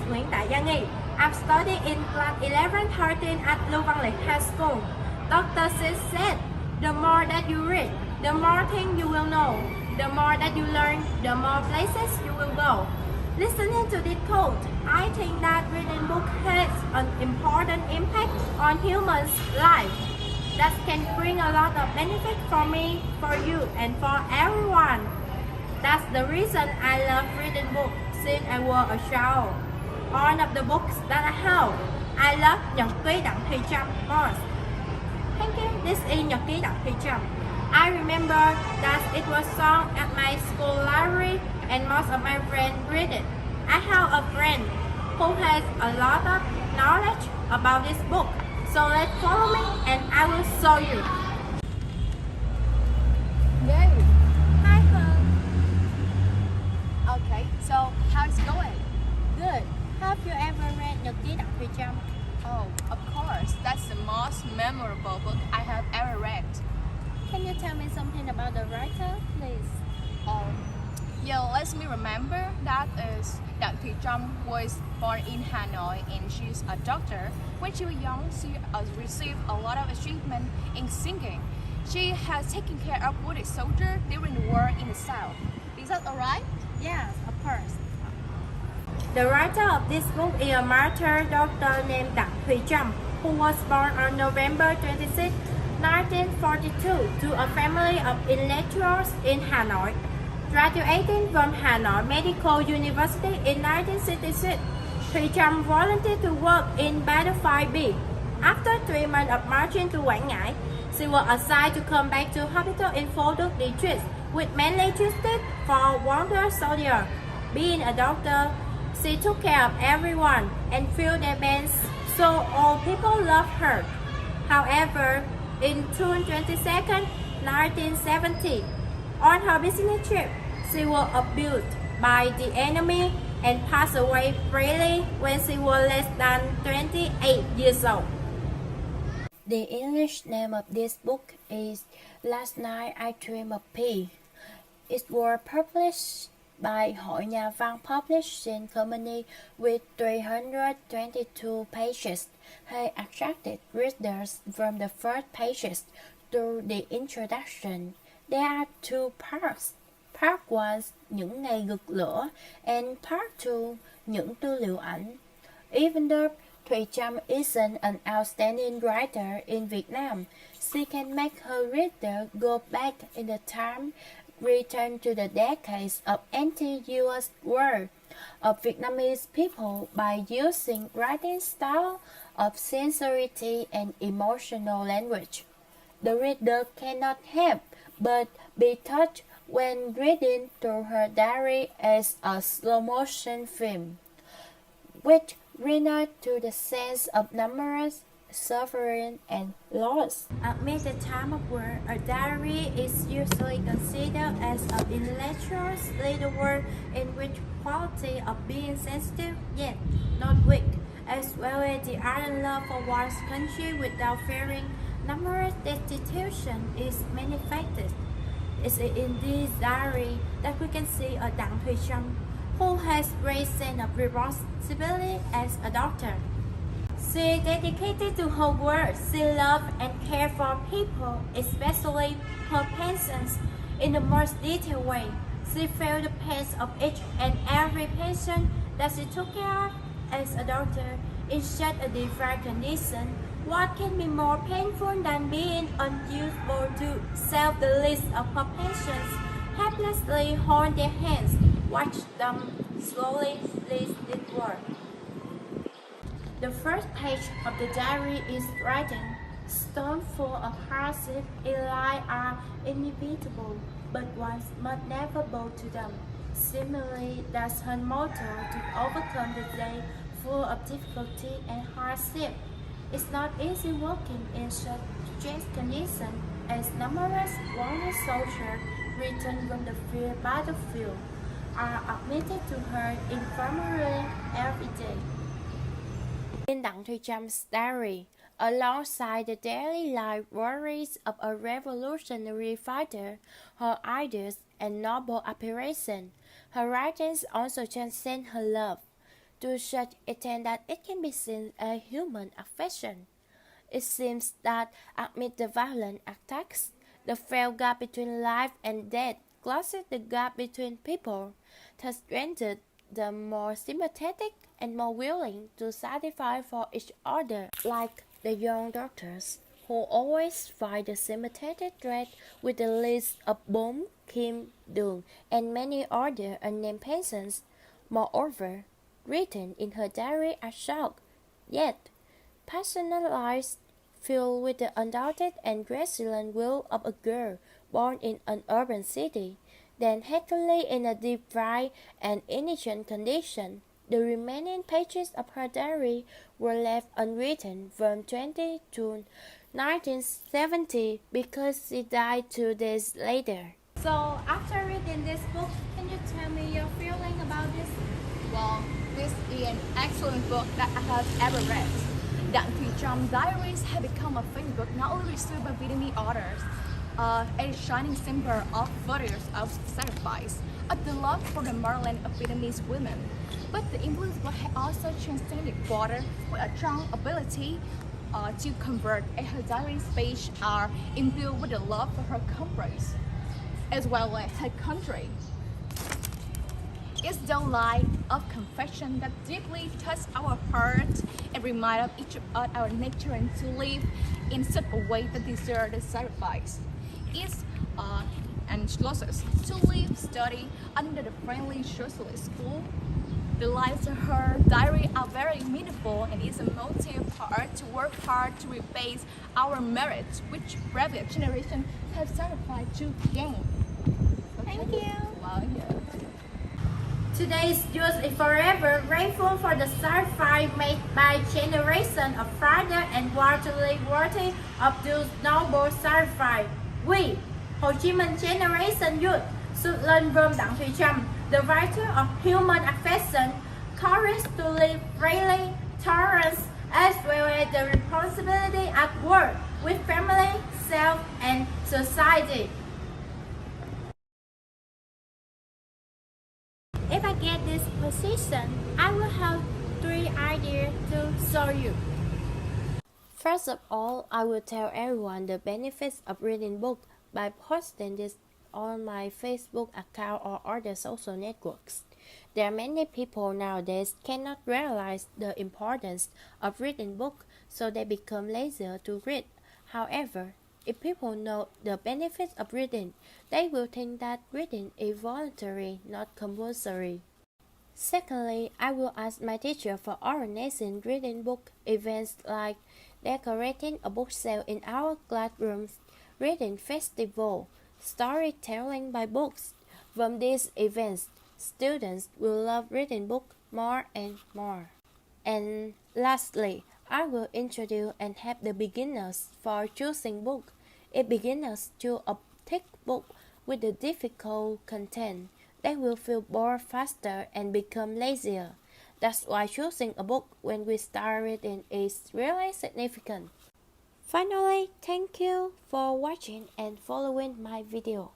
Nguyễn tại Gia Nghi. I'm studying in class 11-13 at Lưu Văn Liệt High School. Dr. Sis said, the more that you read, the more things you will know. The more that you learn, the more places you will go. Listening to this quote, I think that reading books has an important impact on humans' life that can bring a lot of benefit for me, for you, and for everyone. That's the reason I love reading books since I was a child. One of the books that I have, I love Nhật ký Đặng Thùy Trâm most. Thank you. This is Nhật ký Đặng Thùy Trâm. I remember that it was sung at my school library and most of my friends read it. I have a friend who has a lot of knowledge about this book. So let's follow me and I will show you. Yay! Hi, Hân. Okay, so how's it going? Good. Have you ever read Nhật ký Đặng Thùy Trâm? Oh, of course. That's the most memorable book I have ever read. Can you tell me something about the writer, please? Yeah, let me remember. That is Đặng Thùy Trâm was born in Hanoi and she's a doctor. When she was young, she received a lot of achievement in singing. She has taken care of wounded soldiers during the war in the South. Is that alright? Yes, of course. The writer of this book is a martyr doctor named Đặng Thùy Trâm, who was born on November 26, 1942, to a family of intellectuals in Hanoi. Graduating from Hanoi Medical University in 1966, Thùy Trâm volunteered to work in Battlefield B. After 3 months of marching to Quảng Ngãi, she was assigned to come back to hospital in Phú Đức district with mainly treated for wounded soldiers. Being a doctor, she took care of everyone and filled their beds, so all people loved her. However, in June 22, 1970, on her business trip, she was abused by the enemy and passed away freely when she was less than 28 years old. The English name of this book is Last Night I Dreamed of Peace. It was published by Hội Nhà văn Publishing Company with 322 pages. He attracted readers from the first pages through the introduction. There are two parts. Part 1, những ngày rực lửa, and Part 2, những tư liệu ảnh. Even though Thùy Trâm isn't an outstanding writer in Vietnam, she can make her reader go back in the time, return to the decades of anti-US war of Vietnamese people by using writing style of sincerity and emotional language. The reader cannot help but be touched when reading through her diary as a slow-motion film, which reunites to the sense of numerous suffering and loss. Amid the time of war, a diary is usually considered as an intellectual's little work in which quality of being sensitive yet not weak, as well as the ardent love for one's country without fearing numerous destitution is manifested. It's in this diary that we can see a Đặng Thùy Trâm who has great sense of responsibility as a doctor. She dedicated to her work. She loved and cared for people, especially her patients, in the most detailed way. She felt the pain of each and every patient that she took care of as a doctor in such a different condition. What can be more painful than being unable to save the list of her patients, helplessly hold their hands, watch them slowly leave this world? The first page of the diary is written, "Storms full of hardship in life are inevitable, but one must never bow to them." Similarly, that's her motto to overcome the day full of difficulty and hardship. It's not easy working in such stressed conditions as numerous wounded soldiers returned from the field battlefield are admitted to her infirmary every day. In Đặng Thùy Trâm diary, alongside the daily life worries of a revolutionary fighter, her ideas and noble aspiration, her writings also transcend her love. to such extent that it can be seen as human affection. It seems that amid the violent attacks, the frail gap between life and death closes the gap between people, thus rendered them more sympathetic and more willing to sacrifice for each other, like the young doctors, who always find the sympathetic thread with the list of Bom, Kim, Đường, and many other unnamed patients. Moreover, written in her diary are short, yet personalized, filled with the undoubted and resilient will of a girl born in an urban city, then hatefully in a deprived and indigent condition. The remaining pages of her diary were left unwritten from 20 June 1970 because she died 2 days later. So, after reading this book, can you tell me your feeling about this? Well, this is an excellent book that I have ever read. Đặng Thùy Trâm diaries have become a favorite book not only received by Vietnamese authors, a shining symbol of virtues of sacrifice, of the love for the motherland of Vietnamese women. But the influence book has also transcended border with a strong ability to convert, and her diaries page are imbued with the love for her countries, as well as her country. It's the light of confession that deeply touches our heart and reminds us each of our nature and to live in such a way that deserves the sacrifice. It's and closest to live, study under the friendly socialist school. The lines of her diary are very meaningful and is a motive for her to work hard to repay our merit, which previous generations have sacrificed to gain. Thank you. Well, yeah. Today's youth is forever grateful for the sacrifice made by generations of father and utterly worthy of those noble sacrifice. We, Hồ Chí Minh Generation Youth, should learn from Đặng Thùy Trâm, the virtue of human affection, courage to live freely, tolerance, as well as the responsibility at work with family, self, and society. If I get this position, I will have 3 ideas to show you. First of all, I will tell everyone the benefits of reading books by posting this on my Facebook account or other social networks. There are many people nowadays cannot realize the importance of reading books, so they become lazy to read. However, if people know the benefits of reading, they will think that reading is voluntary, not compulsory. Secondly, I will ask my teacher for organizing reading book events like decorating a bookshelf in our classrooms, reading festival, storytelling by books. From these events, students will love reading books more and more. And lastly, I will introduce and help the beginners for choosing books. If beginners choose a thick book with a difficult content, they will feel bored faster and become lazier. That's why choosing a book when we start reading is really significant. Finally, thank you for watching and following my video.